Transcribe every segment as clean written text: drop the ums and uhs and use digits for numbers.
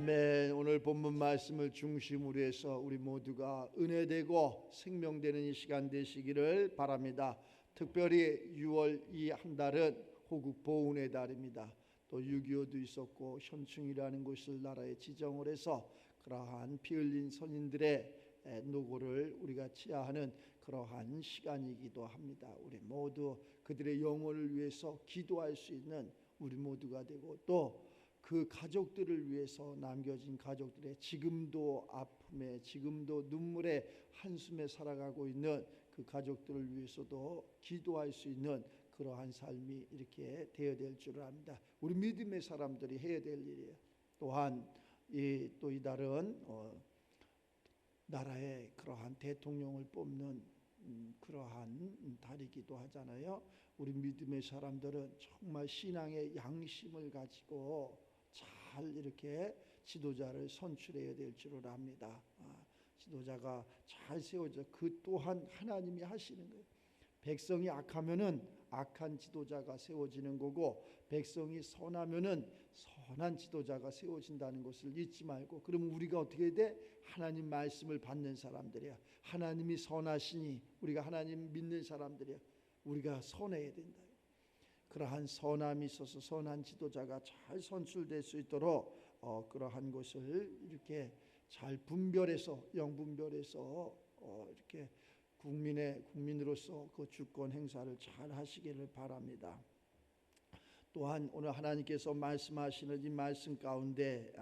아멘. 오늘 본문 말씀을 중심으로 해서 우리 모두가 은혜되고 생명되는 이 시간 되시기를 바랍니다. 특별히 6월 이 한 달은 호국 보훈의 달입니다. 또 6.25도 있었고 현충이라는 것을 나라에 지정을 해서 그러한 피 흘린 선인들의 노고를 우리가 치하하는 그러한 시간이기도 합니다. 우리 모두 그들의 영혼을 위해서 기도할 수 있는 우리 모두가 되고, 또 그 가족들을 위해서 남겨진 가족들의 지금도 아픔에, 지금도 눈물에, 한숨에 살아가고 있는 그 가족들을 위해서도 기도할 수 있는 그러한 삶이 이렇게 되어야 될 줄 압니다. 우리 믿음의 사람들이 해야 될 일이에요. 또한 이 달은 나라의 그러한 대통령을 뽑는 그러한 달이기도 하잖아요. 우리 믿음의 사람들은 정말 신앙의 양심을 가지고 잘 이렇게 지도자를 선출해야 될 줄을 압니다. 지도자가 잘 세워져 그 또한 하나님이 하시는 거예요. 백성이 악하면은 악한 지도자가 세워지는 거고, 백성이 선하면은 선한 지도자가 세워진다는 것을 잊지 말고, 그러면 우리가 어떻게 해야 돼? 하나님 말씀을 받는 사람들이야. 하나님이 선하시니 우리가 하나님 믿는 사람들이야. 우리가 선해야 된다. 그러한 선함이 있어서 선한 지도자가 잘 선출될 수 있도록 그러한 것을 이렇게 잘 분별해서, 영분별해서 이렇게 국민으로서 그 주권 행사를 잘 하시기를 바랍니다. 또한 오늘 하나님께서 말씀하시는 이 말씀 가운데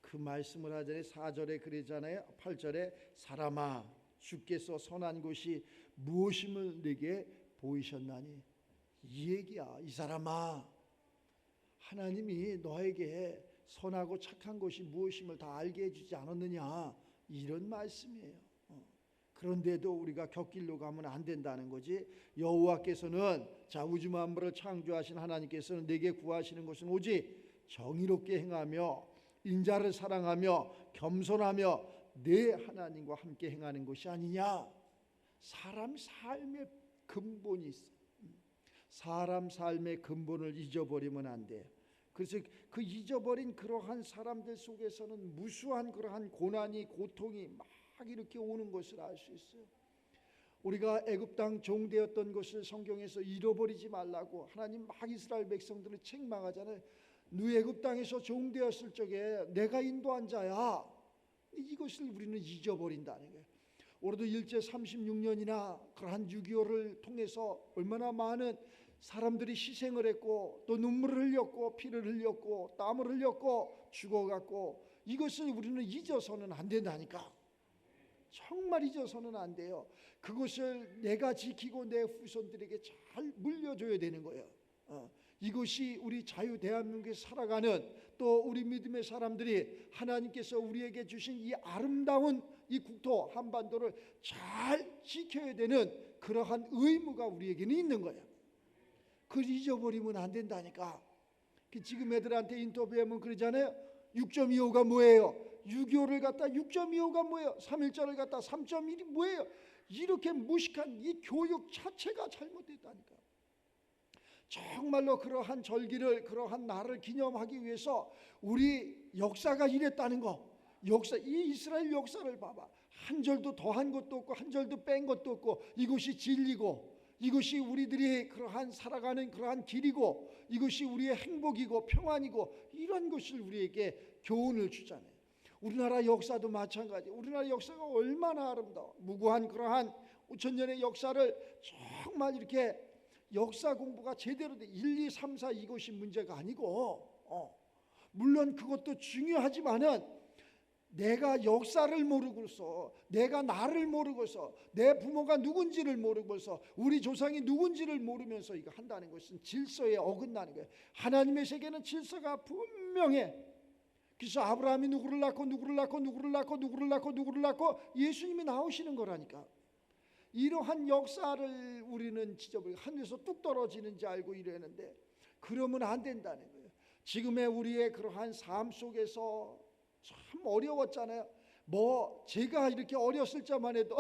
그 말씀을 하전에 4절에 그러잖아요. 8절에 사람아 주께서 선한 것이 무엇임을 내게 보이셨나니, 이 얘기야. 이 사람아, 하나님이 너에게 선하고 착한 것이 무엇임을 다 알게 해주지 않았느냐, 이런 말씀이에요. 그런데도 우리가 곁길로 가면 안 된다는 거지. 여호와께서는, 자, 우주 만물을 창조하신 하나님께서는 내게 구하시는 것은 오직 정의롭게 행하며 인자를 사랑하며 겸손하며 내 하나님과 함께 행하는 것이 아니냐. 사람 삶의 근본이 있어. 사람 삶의 근본을 잊어버리면 안 돼. 그래서 그 잊어버린 그러한 사람들 속에서는 무수한 그러한 고난이, 고통이 막 이렇게 오는 것을 알 수 있어요. 우리가 애굽 땅 종되었던 것을 성경에서 잃어버리지 말라고 하나님 막 이스라엘 백성들을 책망하잖아요. 너 애굽 땅에서 종되었을 적에 내가 인도한 자야. 이것을 우리는 잊어버린다는 거예요. 올해도 일제 36년이나 그러한 6.25를 통해서 얼마나 많은 사람들이 희생을 했고, 또 눈물을 흘렸고, 피를 흘렸고, 땀을 흘렸고, 죽어갔고, 이것을 우리는 잊어서는 안 된다니까. 정말 잊어서는 안 돼요. 그것을 내가 지키고 내 후손들에게 잘 물려줘야 되는 거예요. 이것이 우리 자유 대한민국에 살아가는, 또 우리 믿음의 사람들이 하나님께서 우리에게 주신 이 아름다운 이 국토 한반도를 잘 지켜야 되는 그러한 의무가 우리에게는 있는 거예요. 그걸 잊어버리면 안 된다니까. 지금 애들한테 인터뷰하면 그러잖아요. 6.25가 뭐예요? 6.25를 갖다 6.25가 뭐예요? 3.1절을 갖다 3.1이 뭐예요? 이렇게 무식한 이 교육 자체가 잘못됐다니까. 정말로 그러한 절기를, 그러한 날을 기념하기 위해서 우리 역사가 이랬다는 거. 역사, 이 이스라엘 역사를 봐봐. 한 절도 더한 것도 없고 한 절도 뺀 것도 없고, 이것이 진리고, 이것이 우리들이 그러한 살아가는 그러한 길이고, 이것이 우리의 행복이고 평안이고, 이런 것을 우리에게 교훈을 주잖아요. 우리나라 역사도 마찬가지. 우리나라 역사가 얼마나 아름다워. 무고한 그러한 5,000년의 역사를 정말 이렇게 역사 공부가 제대로 돼. 1, 2, 3, 4 이것이 문제가 아니고, 물론 그것도 중요하지만은 내가 역사를 모르고서, 내가 나를 모르고서, 내 부모가 누군지를 모르고서, 우리 조상이 누군지를 모르면서 이거 한다는 것은 질서에 어긋나는 거예요. 하나님의 세계는 질서가 분명해. 그래서 아브라함이 누구를 낳고 누구를 낳고 누구를 낳고 누구를 낳고 누구를 낳고 예수님이 나오시는 거라니까. 이러한 역사를 우리는 지저분하게 하늘에서 뚝 떨어지는지 알고 이러는데, 그러면 안 된다는 거예요. 지금의 우리의 그러한 삶 속에서 참 어려웠잖아요. 제가 이렇게 어렸을 적만 해도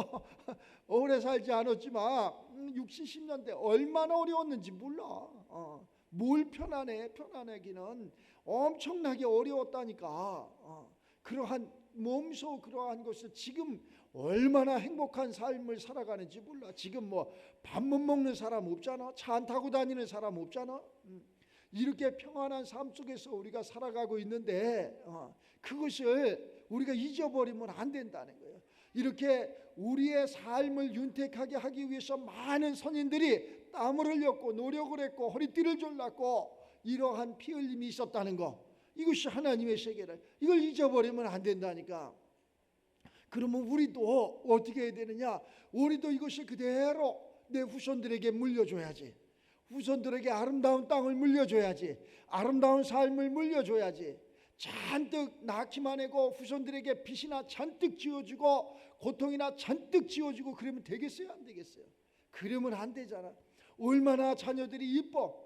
오래 살지 않았지만 60, 70년대 얼마나 어려웠는지 몰라. 뭘 편안해. 편안하기는 엄청나게 어려웠다니까. 그러한 몸소 그러한 것을 지금 얼마나 행복한 삶을 살아가는지 몰라. 지금 뭐 밥 못 먹는 사람 없잖아. 차 안 타고 다니는 사람 없잖아. 이렇게 평안한 삶 속에서 우리가 살아가고 있는데 그것을 우리가 잊어버리면 안 된다는 거예요. 이렇게 우리의 삶을 윤택하게 하기 위해서 많은 선인들이 땀을 흘렸고 노력을 했고 허리띠를 졸랐고 이러한 피 흘림이 있었다는 거, 이것이 하나님의 세계를, 이걸 잊어버리면 안 된다니까. 그러면 우리도 어떻게 해야 되느냐? 우리도 이것이 그대로 내 후손들에게 물려줘야지. 후손들에게 아름다운 땅을 물려줘야지. 아름다운 삶을 물려줘야지. 잔뜩 낳기만 하고 후손들에게 빚이나 잔뜩 지어주고 고통이나 잔뜩 지어주고 그러면 되겠어요? 안 되겠어요? 그러면 안 되잖아. 얼마나 자녀들이 이뻐.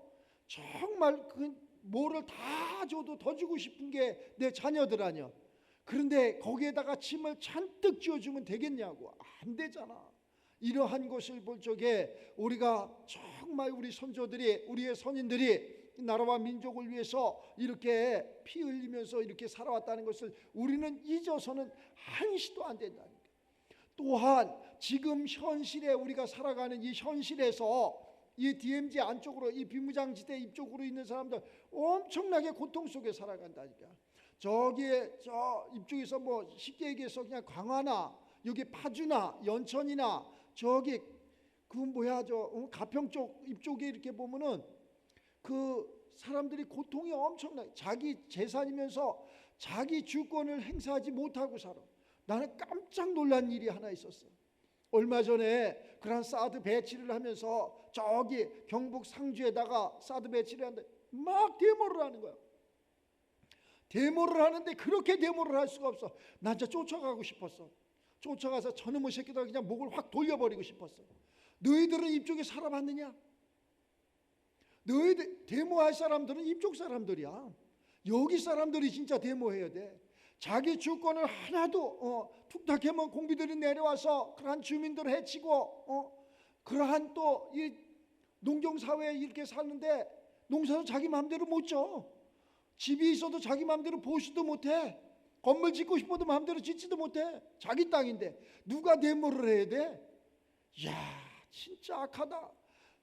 정말 그 뭐를 다 줘도 더 주고 싶은 게 내 자녀들 아니야. 그런데 거기에다가 짐을 잔뜩 지어주면 되겠냐고. 안 되잖아. 이러한 것을 볼 적에 우리가 정말 우리 선조들이, 우리의 선인들이 나라와 민족을 위해서 이렇게 피 흘리면서 이렇게 살아왔다는 것을 우리는 잊어서는 한시도 안 된다는 거예요. 또한 지금 현실에 우리가 살아가는 이 현실에서 이 DMZ 안쪽으로, 이 비무장지대 이쪽으로 있는 사람들 엄청나게 고통 속에 살아간다니까. 저기에 저 이쪽에서 뭐 쉽게 얘기해서 그냥 광화나 여기 파주나 연천이나 저기 그 뭐야 저 가평 쪽 이쪽에 이렇게 보면은 그 사람들이 고통이 엄청나게, 자기 재산이면서 자기 주권을 행사하지 못하고 살아. 나는 깜짝 놀란 일이 하나 있었어. 얼마 전에 그런 사드 배치를 하면서 저기 경북 상주에다가 사드 배치를 하는데 막 데모를 하는 거야. 데모를 하는데 그렇게 데모를 할 수가 없어. 난 진짜 쫓아가고 싶었어. 쫓아가서 저놈의 새끼들 그냥 목을 확 돌려버리고 싶었어. 너희들은 이쪽에 살아봤느냐? 너희들 데모할 사람들은 이쪽 사람들이야. 여기 사람들이 진짜 데모해야 돼. 자기 주권을 하나도 툭탁하면 공비들이 내려와서 그러한 주민들을 해치고 그러한 또 이 농경사회에 이렇게 사는데 농사도 자기 마음대로 못 져. 집이 있어도 자기 마음대로 보지도 못해. 건물 짓고 싶어도 마음대로 짓지도 못해. 자기 땅인데 누가 데모를 해야 돼? 이야, 진짜 악하다.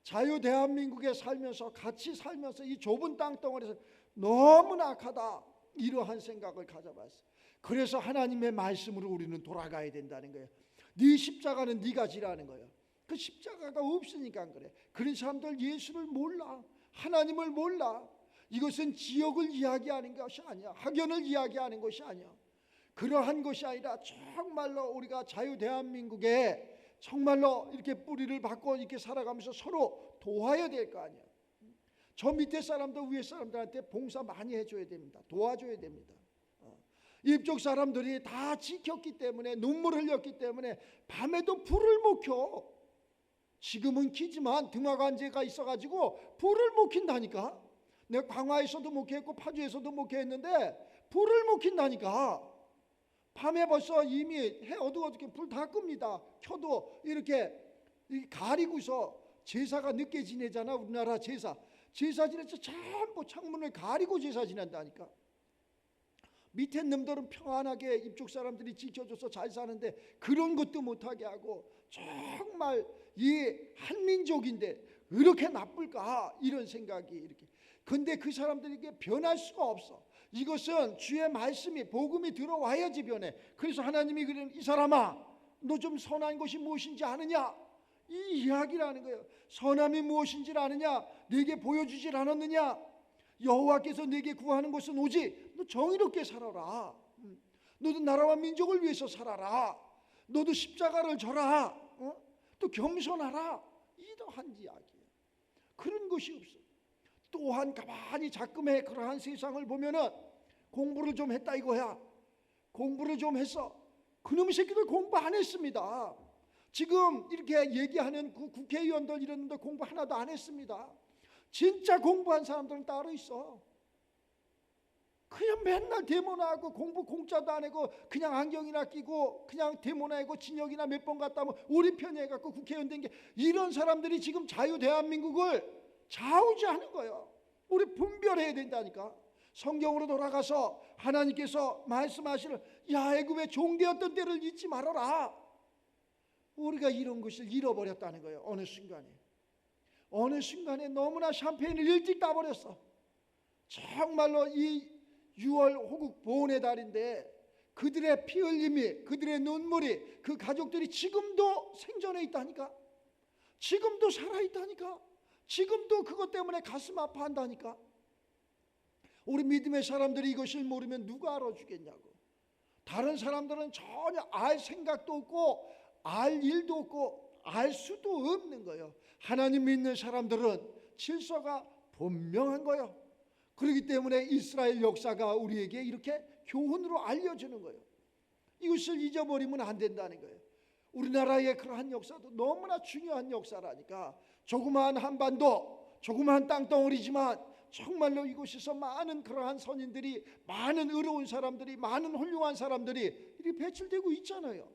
자유 대한민국에 살면서 같이 살면서 이 좁은 땅덩어리에서 너무나 악하다. 이러한 생각을 가져봤어. 그래서 하나님의 말씀으로 우리는 돌아가야 된다는 거예요. 네 십자가는 네가 지라는 거예요. 그 십자가가 없으니까 그래. 그런 사람들 예수를 몰라. 하나님을 몰라. 이것은 지역을 이야기하는 것이 아니야. 학연을 이야기하는 것이 아니야. 그러한 것이 아니라 정말로 우리가 자유 대한민국에 정말로 이렇게 뿌리를 받고 이렇게 살아가면서 서로 도와야 될 거 아니야. 저 밑에 사람들 위에 사람들한테 봉사 많이 해줘야 됩니다. 도와줘야 됩니다. 이쪽 사람들이 다 지켰기 때문에, 눈물 흘렸기 때문에 밤에도 불을 못 켜. 지금은 키지만 등화관제가 있어가지고 불을 못 킨다니까. 내가 광화에서도 목회했고 파주에서도 목회했는데 불을 못 킨다니까. 밤에 벌써 이미 해 어두워지게 불 다 끕니다. 켜도 이렇게 가리고서 제사가 늦게 지내잖아. 우리나라 제사 지내서 전부 창문을 가리고 제사 지낸다니까. 밑에 놈들은 평안하게 이쪽 사람들이 지켜줘서 잘 사는데 그런 것도 못하게 하고, 정말 이 한민족인데 이렇게 나쁠까 이런 생각이 이렇게. 근데 그 사람들에게 변할 수가 없어. 이것은 주의 말씀이 복음이 들어와야지 변해. 그래서 하나님이 그러는, 이 사람아 너 좀 선한 것이 무엇인지 아느냐, 이 이야기라는 거예요. 선함이 무엇인지를 아느냐, 내게 보여주질 않았느냐. 여호와께서 내게 구하는 것은 오직 너 정의롭게 살아라. 너도 나라와 민족을 위해서 살아라. 너도 십자가를 져라. 또 겸손하라. 이러한 이야기예요. 그런 것이 없어. 또한 가만히 자금의 그러한 세상을 보면은 공부를 좀 했다 이거야. 공부를 좀 했어. 그놈의 새끼들 공부 안 했습니다. 지금 이렇게 얘기하는 그 국회의원들 이랬는데 공부 하나도 안 했습니다. 진짜 공부한 사람들은 따로 있어. 그냥 맨날 데모나 하고 공부 공짜도 안 하고 그냥 안경이나 끼고 그냥 데모나 하고 진역이나 몇 번 갔다 오면 우리 편이 해갖고 국회의원 된 게, 이런 사람들이 지금 자유 대한민국을 좌우지하는 거예요. 우리 분별해야 된다니까. 성경으로 돌아가서 하나님께서 말씀하시는 애굽의 종되었던 때를 잊지 말아라. 우리가 이런 것을 잃어버렸다는 거예요. 어느 순간에 너무나 샴페인을 일찍 따버렸어. 정말로 이 6월 호국 보훈의 달인데 그들의 피 흘림이, 그들의 눈물이, 그 가족들이 지금도 생존해 있다니까. 지금도 살아있다니까. 지금도 그것 때문에 가슴 아파한다니까. 우리 믿음의 사람들이 이것을 모르면 누가 알아주겠냐고. 다른 사람들은 전혀 알 생각도 없고 알 일도 없고 알 수도 없는 거예요. 하나님 믿는 사람들은 질서가 분명한 거예요. 그렇기 때문에 이스라엘 역사가 우리에게 이렇게 교훈으로 알려주는 거예요. 이것을 잊어버리면 안 된다는 거예요. 우리나라의 그러한 역사도 너무나 중요한 역사라니까. 조그마한 한반도, 조그마한 땅덩어리지만 정말로 이곳에서 많은 그러한 선인들이, 많은 의로운 사람들이, 많은 훌륭한 사람들이 이렇게 배출되고 있잖아요.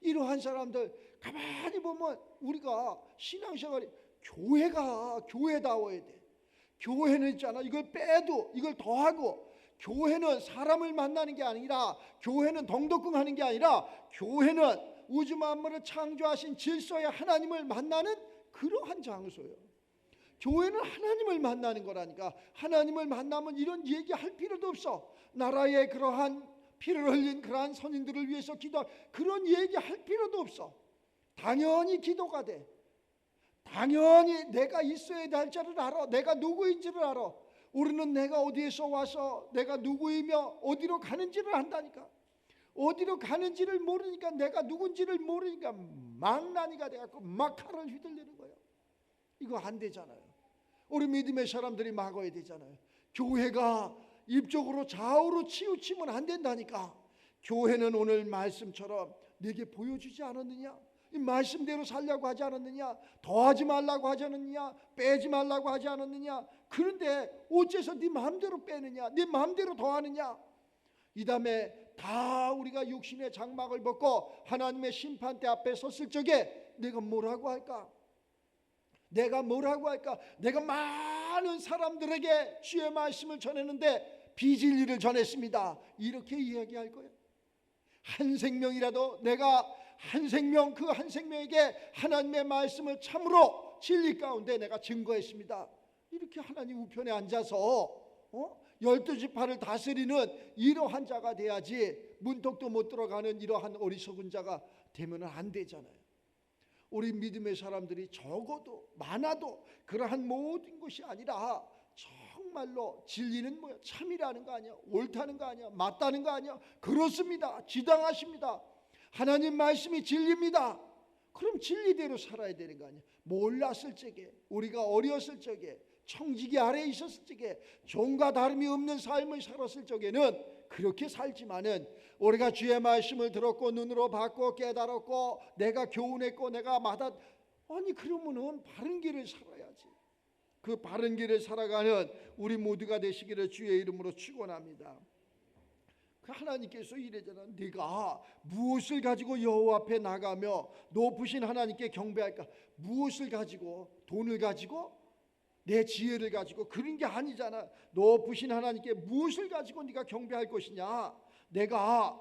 이러한 사람들 가만히 보면 우리가 신앙생활이 교회가 교회다워야 돼. 교회는 있잖아, 이걸 빼도 이걸 더하고, 교회는 사람을 만나는 게 아니라, 교회는 덩덕궁 하는 게 아니라, 교회는 우주 만물을 창조하신 질서의 하나님을 만나는 그러한 장소예요. 교회는 하나님을 만나는 거라니까. 하나님을 만나면 이런 얘기할 필요도 없어. 나라의 그러한 피를 흘린 그러한 선인들을 위해서 기도할 그런 얘기할 필요도 없어. 당연히 기도가 돼. 당연히 내가 있어야 될 자를 알아. 내가 누구인지를 알아. 우리는 내가 어디에서 와서 내가 누구이며 어디로 가는지를 안다니까. 어디로 가는지를 모르니까, 내가 누군지를 모르니까 망나니가 돼갖고 막칼을 휘둘리는 거예요. 이거 안 되잖아요. 우리 믿음의 사람들이 막아야 되잖아요. 교회가 입적으로 좌우로 치우치면 안 된다니까. 교회는 오늘 말씀처럼 내게 보여주지 않았느냐? 이 말씀대로 살려고 하지 않았느냐? 더하지 말라고 하지 않았느냐? 빼지 말라고 하지 않았느냐? 그런데 어째서 네 마음대로 빼느냐? 네 마음대로 더하느냐? 이 다음에 다 우리가 육신의 장막을 벗고 하나님의 심판대 앞에 섰을 적에 내가 뭐라고 할까? 내가 뭐라고 할까? 내가 많은 사람들에게 주의 말씀을 전했는데 비진리를 전했습니다. 이렇게 이야기할 거예요. 한 생명이라도 내가 한 생명, 그 한 생명에게 하나님의 말씀을 참으로 진리 가운데 내가 증거했습니다. 이렇게 하나님 우편에 앉아서 12지파를 다스리는 이러한 자가 돼야지, 문턱도 못 들어가는 이러한 어리석은 자가 되면 안 되잖아요. 우리 믿음의 사람들이 적어도 많아도 그러한 모든 것이 아니라 정말로 진리는 뭐야? 참이라는 거 아니야? 옳다는 거 아니야? 맞다는 거 아니야? 그렇습니다. 지당하십니다. 하나님 말씀이 진리입니다. 그럼 진리대로 살아야 되는 거 아니야? 몰랐을 적에, 우리가 어렸을 적에, 청지기 아래에 있었을 적에, 종과 다름이 없는 삶을 살았을 적에는 그렇게 살지만은, 우리가 주의 말씀을 들었고 눈으로 봤고 깨달았고 내가 교훈했고 내가 그러면은 바른 길을 살아야지. 그 바른 길을 살아가는 우리 모두가 되시기를 주의 이름으로 축원합니다. 그 하나님께서 이래잖아. 네가 무엇을 가지고 여호와 앞에 나가며 높으신 하나님께 경배할까? 무엇을 가지고? 돈을 가지고? 내 지혜를 가지고? 그런 게 아니잖아. 높으신 하나님께 무엇을 가지고 네가 경배할 것이냐? 내가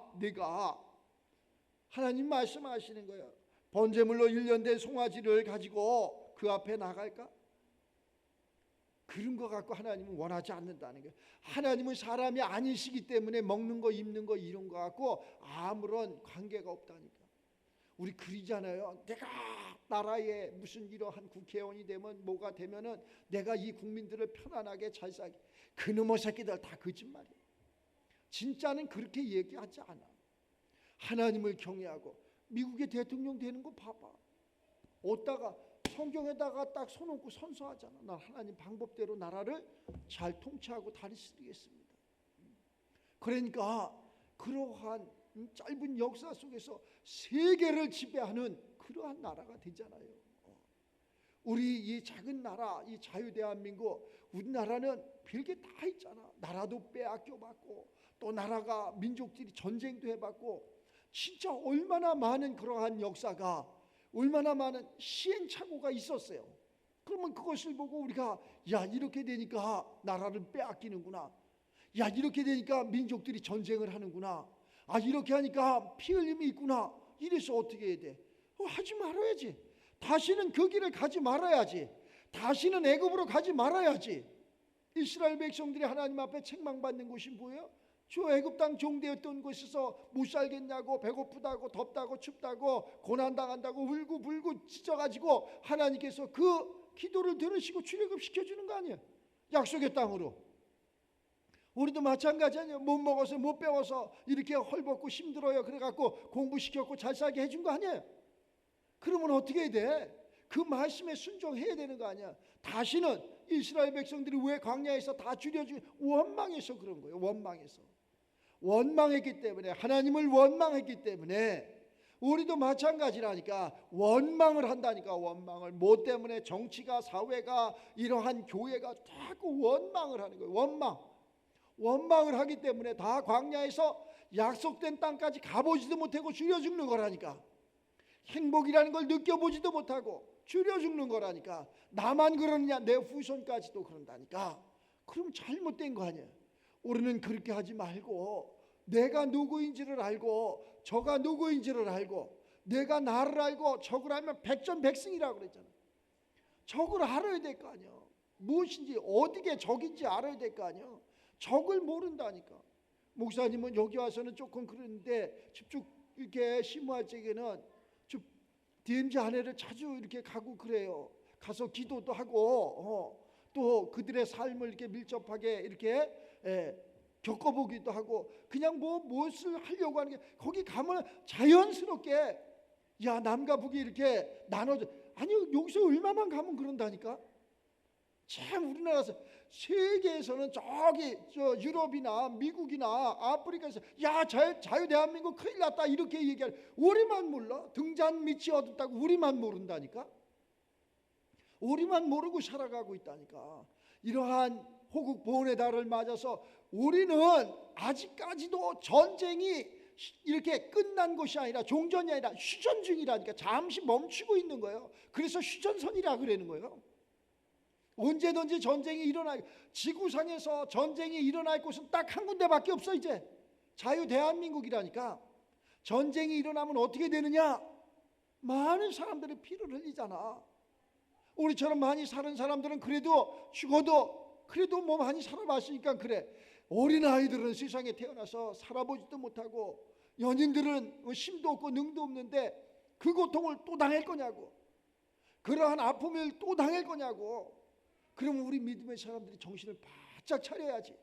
하나님 말씀하시는 거예요. 번제물로 1년 된 송아지를 가지고 그 앞에 나갈까? 그런 거 갖고 하나님은 원하지 않는다는 거예요. 하나님은 사람이 아니시기 때문에 먹는 거 입는 거 이런 거 갖고 아무런 관계가 없다니까. 우리 그러잖아요. 내가 나라에 무슨 이러한 국회의원이 되면 뭐가 되면은 내가 이 국민들을 편안하게 잘 살게. 그놈의 새끼들 다 거짓말이에요. 진짜는 그렇게 얘기하지 않아. 하나님을 경외하고 미국의 대통령 되는 거 봐봐. 어디다가 성경에다가 딱 써놓고 선서하잖아. 난 하나님 방법대로 나라를 잘 통치하고 다스리겠습니다. 그러니까 그러한 짧은 역사 속에서 세계를 지배하는 그러한 나라가 되잖아요. 우리 이 작은 나라, 이 자유대한민국, 우리나라는 별게 다 있잖아. 나라도 빼앗겨받고 또 나라가 민족들이 전쟁도 해봤고, 진짜 얼마나 많은 그러한 역사가, 얼마나 많은 시행착오가 있었어요. 그러면 그것을 보고 우리가 야, 이렇게 되니까 나라를 빼앗기는구나. 야, 이렇게 되니까 민족들이 전쟁을 하는구나. 아, 이렇게 하니까 피 흘림이 있구나. 이래서 어떻게 해야 돼? 하지 말아야지. 다시는 그 길을 가지 말아야지. 다시는 애굽으로 가지 말아야지. 이스라엘 백성들이 하나님 앞에 책망받는 곳이 뭐예요? 저 애굽 땅 종되었던 곳에서 못 살겠냐고, 배고프다고, 덥다고, 춥다고, 고난당한다고 울고 불고 찢어가지고 하나님께서 그 기도를 들으시고 출애굽시켜주는 거 아니에요? 약속의 땅으로. 우리도 마찬가지 아니에요? 못 먹어서 못 배워서 이렇게 헐벗고 힘들어요. 그래갖고 공부시켰고 잘 살게 해준 거 아니에요? 그러면 어떻게 해야 돼? 그 말씀에 순종해야 되는 거 아니야? 다시는 이스라엘 백성들이 왜 광야에서 다 줄여주고 원망해서 그런 거예요. 원망했기 때문에, 하나님을 원망했기 때문에 우리도 마찬가지라니까. 원망을 한다니까. 원망을. 뭐 때문에? 정치가, 사회가, 이러한 교회가 자꾸 원망을 하는 거예요. 원망을 하기 때문에 다 광야에서 약속된 땅까지 가보지도 못하고 줄여 죽는 거라니까. 행복이라는 걸 느껴보지도 못하고 줄여 죽는 거라니까. 나만 그러느냐? 내 후손까지도 그런다니까. 그럼 잘못된 거 아니야. 우리는 그렇게 하지 말고 내가 누구인지를 알고 저가 누구인지를 알고 내가 나를 알고 적을 알면 백전백승이라고 그랬잖아. 적을 알아야 될 거 아니야. 무엇인지 어디게 적인지 알아야 될 거 아니야. 적을 모른다니까. 목사님은 여기 와서는 조금 그런데 집중 이렇게 심호할 적에는 DMZ 안에를 자주 이렇게 가고 그래요. 가서 기도도 하고 또 그들의 삶을 이렇게 밀접하게 이렇게 겪어보기도 하고, 그냥 무엇을 하려고 하는 게, 거기 가면 자연스럽게 야, 남과 북이 이렇게 나눠져. 아니, 여기서 얼마만 가면 그런다니까. 참, 우리나라에서, 세계에서는 저기 저 유럽이나 미국이나 아프리카에서 야, 자유 대한민국 큰일 났다 이렇게 얘기하는, 우리만 몰라. 등잔 밑이 어둡다고 우리만 모른다니까. 우리만 모르고 살아가고 있다니까. 이러한 호국 보훈의 달을 맞아서 우리는 아직까지도 전쟁이 이렇게 끝난 것이 아니라, 종전이 아니라 휴전 중이라니까. 잠시 멈추고 있는 거예요. 그래서 휴전선이라 그러는 거예요. 언제든지 전쟁이 지구상에서 전쟁이 일어날 곳은 딱 한 군데밖에 없어. 이제 자유 대한민국이라니까. 전쟁이 일어나면 어떻게 되느냐? 많은 사람들이 피를 흘리잖아. 우리처럼 많이 사는 사람들은 그래도 죽어도 그래도 뭐 많이 살아봤으니까 그래. 어린아이들은 세상에 태어나서 살아보지도 못하고, 연인들은 힘도 없고 능도 없는데 그 고통을 또 당할 거냐고, 그러한 아픔을 또 당할 거냐고. 그러면 우리 믿음의 사람들이 정신을 바짝 차려야지.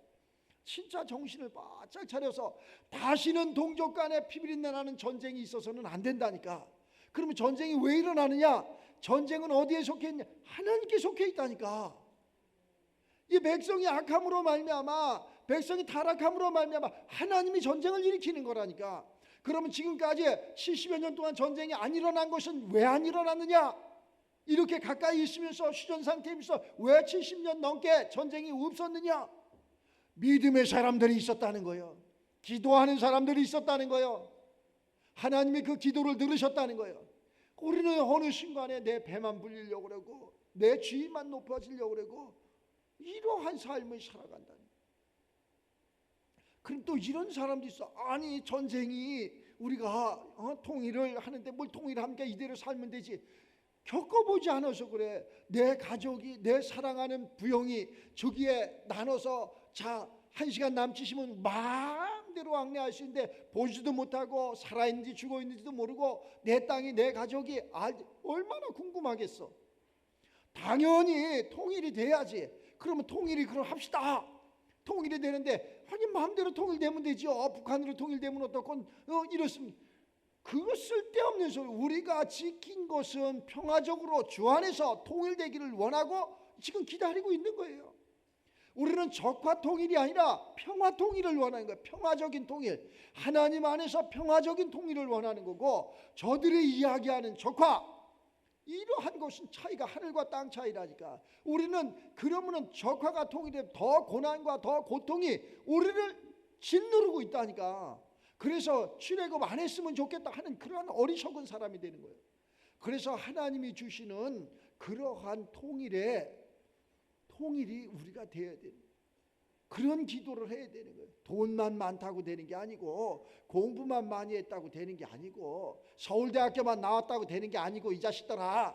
진짜 정신을 바짝 차려서 다시는 동족 간에 피비린내 나는 전쟁이 있어서는 안 된다니까. 그러면 전쟁이 왜 일어나느냐? 전쟁은 어디에 속해 있냐? 하나님께 속해 있다니까. 이 백성이 악함으로 말미암아, 백성이 타락함으로 말미암아 하나님이 전쟁을 일으키는 거라니까. 그러면 지금까지 70여 년 동안 전쟁이 안 일어난 것은 왜 안 일어났느냐? 이렇게 가까이 있으면서 휴전 상태이면서 왜 70년 넘게 전쟁이 없었느냐? 믿음의 사람들이 있었다는 거예요. 기도하는 사람들이 있었다는 거예요. 하나님이 그 기도를 들으셨다는 거예요. 우리는 어느 순간에 내 배만 불리려고 그러고 내 지위만 높아지려고 그러고 이러한 삶을 살아간다니. 그럼 또 이런 사람도 있어. 아니, 전쟁이 우리가 통일을 하는데 뭘 통일합니까? 이대로 살면 되지. 겪어보지 않아서 그래. 내 가족이, 내 사랑하는 부영이 저기에 나눠서 자, 1시간 남짓이면 마음대로 왕래할 수 있는데 보지도 못하고 살아있는지 죽어있는지도 모르고 내 땅이, 내 가족이 얼마나 궁금하겠어. 당연히 통일이 돼야지. 그러면 통일이 그럼 합시다. 통일이 되는데 아니, 마음대로 통일되면 되죠. 북한으로 통일되면 어떻건 이렇습니다. 그거 쓸데없는 소리. 우리가 지킨 것은 평화적으로 주 안에서 통일되기를 원하고 지금 기다리고 있는 거예요. 우리는 적화 통일이 아니라 평화 통일을 원하는 거예요. 평화적인 통일. 하나님 안에서 평화적인 통일을 원하는 거고, 저들이 이야기하는 적화, 이러한 것은 차이가 하늘과 땅 차이라니까. 우리는 그러면은 적화가 통일되면 더 고난과 더 고통이 우리를 짓누르고 있다니까. 그래서 출애굽 안 했으면 좋겠다 하는 그러한 어리석은 사람이 되는 거예요. 그래서 하나님이 주시는 그러한 통일이 우리가 되어야 되는 거예요. 그런 기도를 해야 되는 거예요. 돈만 많다고 되는 게 아니고, 공부만 많이 했다고 되는 게 아니고, 서울대학교만 나왔다고 되는 게 아니고, 이 자식들아.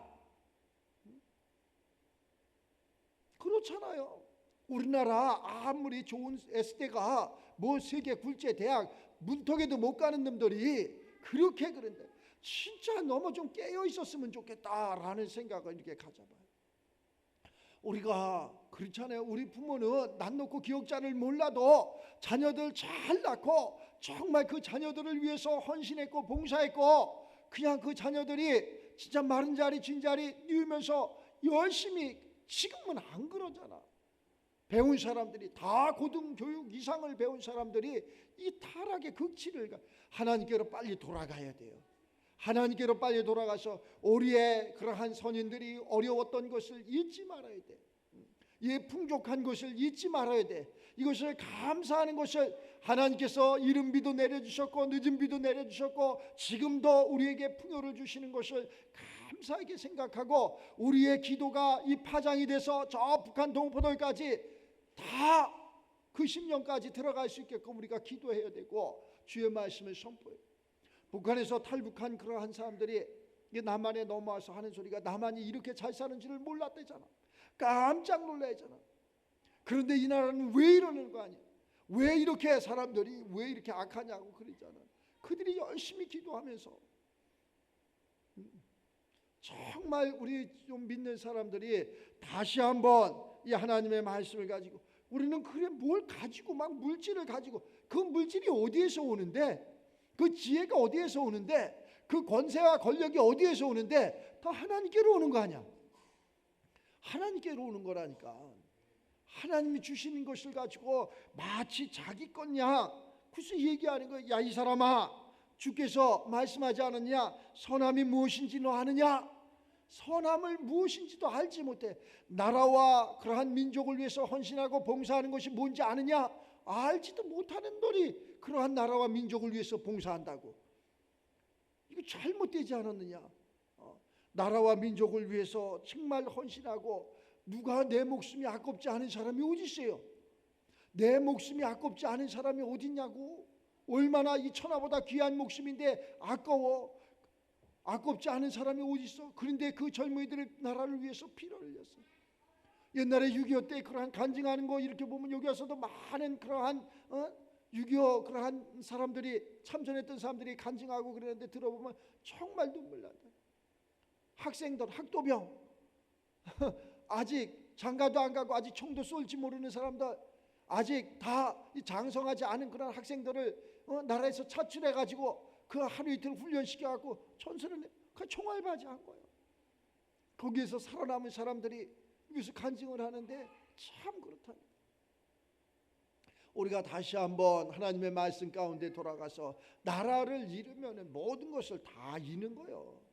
그렇잖아요. 우리나라 아무리 좋은 S대가 뭐 세계 굴제 대학 문턱에도 못 가는 놈들이 그렇게 그런데, 진짜 너무 좀 깨어 있었으면 좋겠다라는 생각을 이렇게 가져봐요. 우리가 그렇잖아요. 우리 부모는 난 놓고 기억자를 몰라도 자녀들 잘 낳고 정말 그 자녀들을 위해서 헌신했고 봉사했고, 그냥 그 자녀들이 진짜 마른 자리 진 자리 뉘우면서 열심히, 지금은 안 그러잖아. 배운 사람들이 다 고등교육 이상을 배운 사람들이 이 타락의 극치를 하나님께로 빨리 돌아가야 돼요. 하나님께로 빨리 돌아가서 우리의 그러한 선인들이 어려웠던 것을 잊지 말아야 돼. 이 풍족한 것을 잊지 말아야 돼. 이것을 감사하는 것을, 하나님께서 이른 비도 내려주셨고 늦은 비도 내려주셨고 지금도 우리에게 풍요를 주시는 것을 감사하게 생각하고, 우리의 기도가 이 파장이 돼서 저 북한 동포들까지 다 그 10년까지 들어갈 수 있게끔 우리가 기도해야 되고, 주의 말씀을 선포해요. 북한에서 탈북한 그러한 사람들이 남한에 넘어와서 하는 소리가, 남한이 이렇게 잘 사는 줄을 몰랐대잖아. 깜짝 놀라잖아. 그런데 이 나라는 왜 이러는 거 아니야? 왜 이렇게 사람들이 왜 이렇게 악하냐고 그러잖아. 그들이 열심히 기도하면서, 정말 우리 좀 믿는 사람들이 다시 한번 이 하나님의 말씀을 가지고, 우리는 그래 뭘 가지고 막 물질을 가지고, 그 물질이 어디에서 오는데, 그 지혜가 어디에서 오는데, 그 권세와 권력이 어디에서 오는데, 다 하나님께로 오는 거 아니야. 하나님께로 오는 거라니까. 하나님이 주시는 것을 가지고 마치 자기 것냐 그래서 얘기하는 거야. 야, 이 사람아, 주께서 말씀하지 않았냐? 선함이 무엇인지 너 아느냐? 선함을 무엇인지도 알지 못해. 나라와 그러한 민족을 위해서 헌신하고 봉사하는 것이 뭔지 아느냐? 알지도 못하는 놈이 그러한 나라와 민족을 위해서 봉사한다고. 이거 잘못되지 않았느냐? 나라와 민족을 위해서 정말 헌신하고, 누가 내 목숨이 아깝지 않은 사람이 어디 있어요? 내 목숨이 아깝지 않은 사람이 어디 있냐고. 얼마나 이 천하보다 귀한 목숨인데 아까워. 아깝지 않은 사람이 어디 있어? 그런데 그 젊은이들의 나라를 위해서 피를 흘렸어. 옛날에 6.25 때 그러한 간증하는 거 이렇게 보면, 여기 와서도 많은 그러한 6.25 그러한 사람들이, 참전했던 사람들이 간증하고 그러는데 들어보면 정말 눈물 난다. 학생들, 학도병 아직 장가도 안 가고 아직 총도 쏠지 모르는 사람들, 아직 다 장성하지 않은 그런 학생들을 나라에서 차출해 가지고 그 하루 이틀 훈련시켜 갖고 전선을 그 총알바지 한 거예요. 거기에서 살아남은 사람들이 여기서 간증을 하는데 참 그렇다니. 우리가 다시 한번 하나님의 말씀 가운데 돌아가서, 나라를 잃으면 모든 것을 다 잃는 거예요.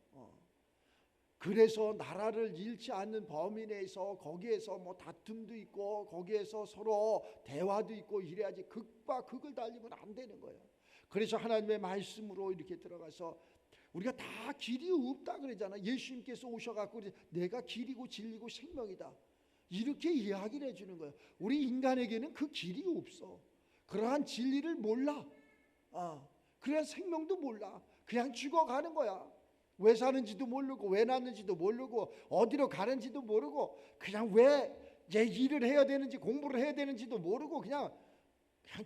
그래서 나라를 잃지 않는 범위 내에서, 거기에서 뭐 다툼도 있고 거기에서 서로 대화도 있고 이래야지, 극과 극을 달리면 안 되는 거예요. 그래서 하나님의 말씀으로 이렇게 들어가서, 우리가 다 길이 없다 그러잖아. 예수님께서 오셔갖고 내가 길이고 진리고 생명이다 이렇게 이야기를 해주는 거예요. 우리 인간에게는 그 길이 없어. 그러한 진리를 몰라. 그러한 생명도 몰라. 그냥 죽어가는 거야. 왜 사는지도 모르고, 왜 낳는지도 모르고, 어디로 가는지도 모르고, 그냥 왜 제 일을 해야 되는지, 공부를 해야 되는지도 모르고 그냥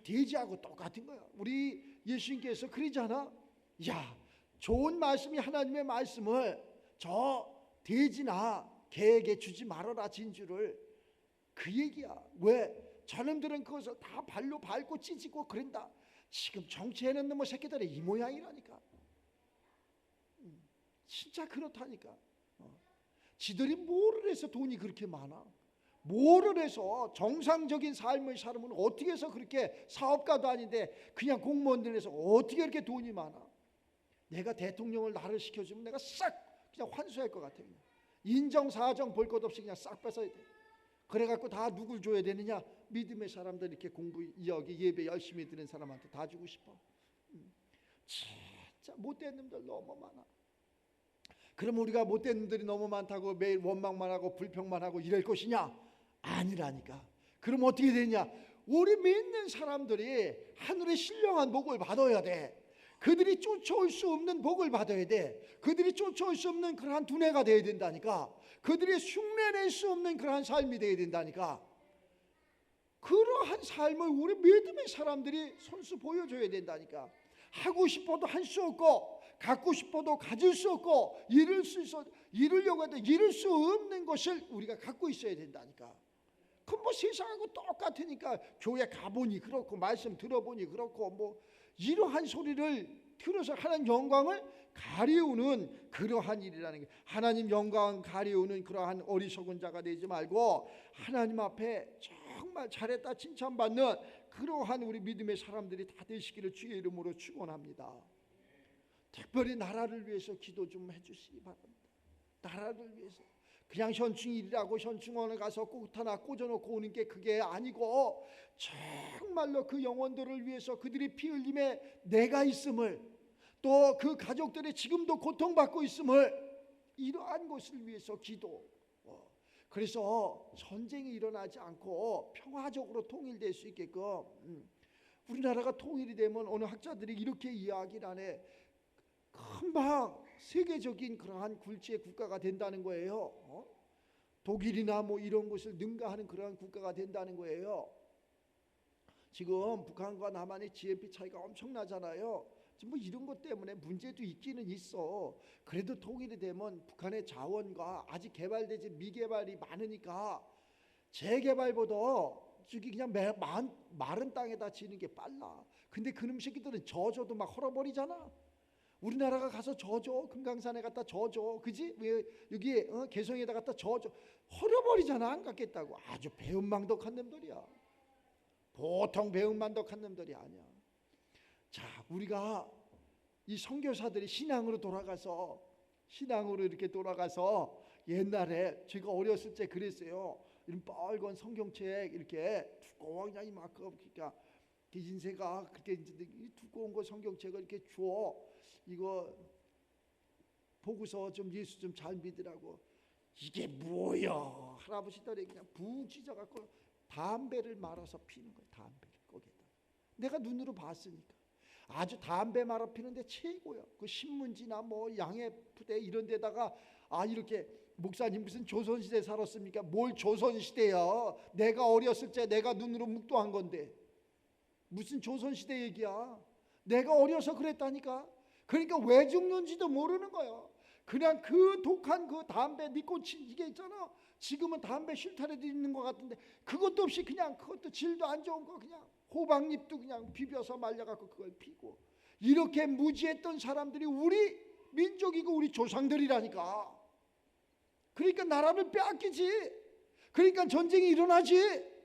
돼지하고 똑같은 거야. 우리 예수님께서 그러잖아. 야, 좋은 말씀이 하나님의 말씀을 저 돼지나 개에게 주지 말아라, 진주를. 그 얘기야. 왜? 저놈들은 그것을 다 발로 밟고 찢고 그런다. 지금 정치해는 놈의 새끼들이 이 모양이라니까. 진짜 그렇다니까. 지들이 뭐를 해서 돈이 그렇게 많아? 뭐를 해서 정상적인 삶을 살면 어떻게 해서 그렇게, 사업가도 아닌데 그냥 공무원들 해서 어떻게 이렇게 돈이 많아? 내가 대통령을 나를 시켜주면 내가 싹 그냥 환수할 것 같아. 인정 사정 볼 것 없이 그냥 싹 뺏어야 돼. 그래갖고 다 누굴 줘야 되느냐? 믿음의 사람들, 이렇게 공부 여기 예배 열심히 드는 사람한테 다 주고 싶어. 진짜 못된 놈들 너무 많아. 그럼 우리가 못된 놈들이 너무 많다고 매일 원망만 하고 불평만 하고 이럴 것이냐? 아니라니까. 그럼 어떻게 되냐? 우리 믿는 사람들이 하늘의 신령한 복을 받아야 돼. 그들이 쫓아올 수 없는 복을 받아야 돼. 그들이 쫓아올 수 없는 그러한 두뇌가 되어야 된다니까. 그들이 흉내낼 수 없는 그러한 삶이 되어야 된다니까. 그러한 삶을 우리 믿음의 사람들이 손수 보여줘야 된다니까. 하고 싶어도 할 수 없고, 갖고 싶어도 가질 수 없고, 이루려고 해도 이룰 수 없는 것을 우리가 갖고 있어야 된다니까. 그럼 뭐 세상하고 똑같으니까 교회 가보니 그렇고 말씀 들어보니 그렇고 뭐 이러한 소리를 들어서 하나님 영광을 가리우는 그러한 일이라는 게, 하나님 영광 가리우는 그러한 어리석은 자가 되지 말고 하나님 앞에 정말 잘했다 칭찬받는 그러한 우리 믿음의 사람들이 다 되시기를 주의 이름으로 축원합니다. 특별히 나라를 위해서 기도 좀 해주시기 바랍니다. 나라를 위해서. 그냥 현충일이라고 현충원에 가서 꽃 하나 꽂아놓고 오는 게 그게 아니고, 정말로 그 영혼들을 위해서 그들이 피 흘림에 내가 있음을, 또 그 가족들이 지금도 고통받고 있음을, 이러한 것을 위해서 기도. 그래서 전쟁이 일어나지 않고 평화적으로 통일될 수 있게끔, 우리나라가 통일이 되면 어느 학자들이 이렇게 이야기를 하네. 금방 세계적인 그러한 굴지의 국가가 된다는 거예요. 독일이나 뭐 이런 것을 능가하는 그러한 국가가 된다는 거예요. 지금 북한과 남한의 GNP 차이가 엄청나잖아요. 뭐 이런 것 때문에 문제도 있기는 있어. 그래도 통일이 되면 북한의 자원과 아직 개발되지 미개발이 많으니까 재개발보다 저기 그냥 마른 땅에다 지는 게 빨라. 근데 그놈 새끼들은 저줘도 막 헐어버리잖아. 우리나라가 가서 저줘, 금강산에 갖다 저줘, 그지? 왜 여기 개성에다 갖다 저줘, 헐어버리잖아. 안 갖겠다고. 아주 배은망덕한 놈들이야. 보통 배은망덕한 놈들이 아니야. 자, 우리가 이 선교사들이 신앙으로 이렇게 돌아가서 옛날에 제가 어렸을 때 그랬어요. 이런 빨간 성경책 이렇게 두꺼운 이만큼, 그러니까 기진세가 그때 이제 두꺼운 거 성경책을 이렇게 줘. 이거 보고서 좀 예수 좀 잘 믿으라고. 이게 뭐야? 할아버지들이 그냥 붕 찢어갖고 담배를 말아서 피는 거예요. 담배를 거기에다. 내가 눈으로 봤으니까. 아주 담배 말아 피는데 최고요. 그 신문지나 뭐 양해 부대 이런 데다가 이렇게 목사님 무슨 조선시대 살았습니까? 뭘 조선시대야. 내가 어렸을 때 내가 눈으로 묵도한 건데 무슨 조선시대 얘기야. 내가 어려서 그랬다니까. 그러니까 왜 죽는지도 모르는 거야. 그냥 그 독한 그 담배 니코틴 이게 있잖아. 지금은 담배 실타래도 있는 것 같은데 그것도 없이 그냥, 그것도 질도 안 좋은 거 그냥 호박잎도 그냥 비벼서 말려갖고 그걸 피고, 이렇게 무지했던 사람들이 우리 민족이고 우리 조상들이라니까. 그러니까 나라를 빼앗기지. 그러니까 전쟁이 일어나지.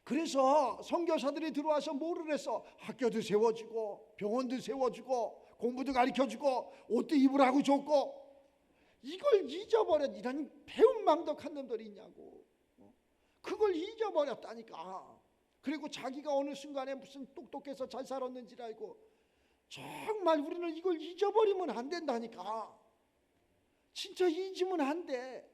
그래서 선교사들이 들어와서 뭐를 했어? 학교도 세워주고 병원도 세워주고 공부도 가르쳐주고 옷도 입으라고 줬고, 이걸 잊어버려. 이런 배은망덕한 놈들이 있냐고. 그걸 잊어버렸다니까. 그리고 자기가 어느 순간에 무슨 똑똑해서 잘 살았는지 알고. 정말 우리는 이걸 잊어버리면 안 된다니까. 진짜 잊으면 안 돼.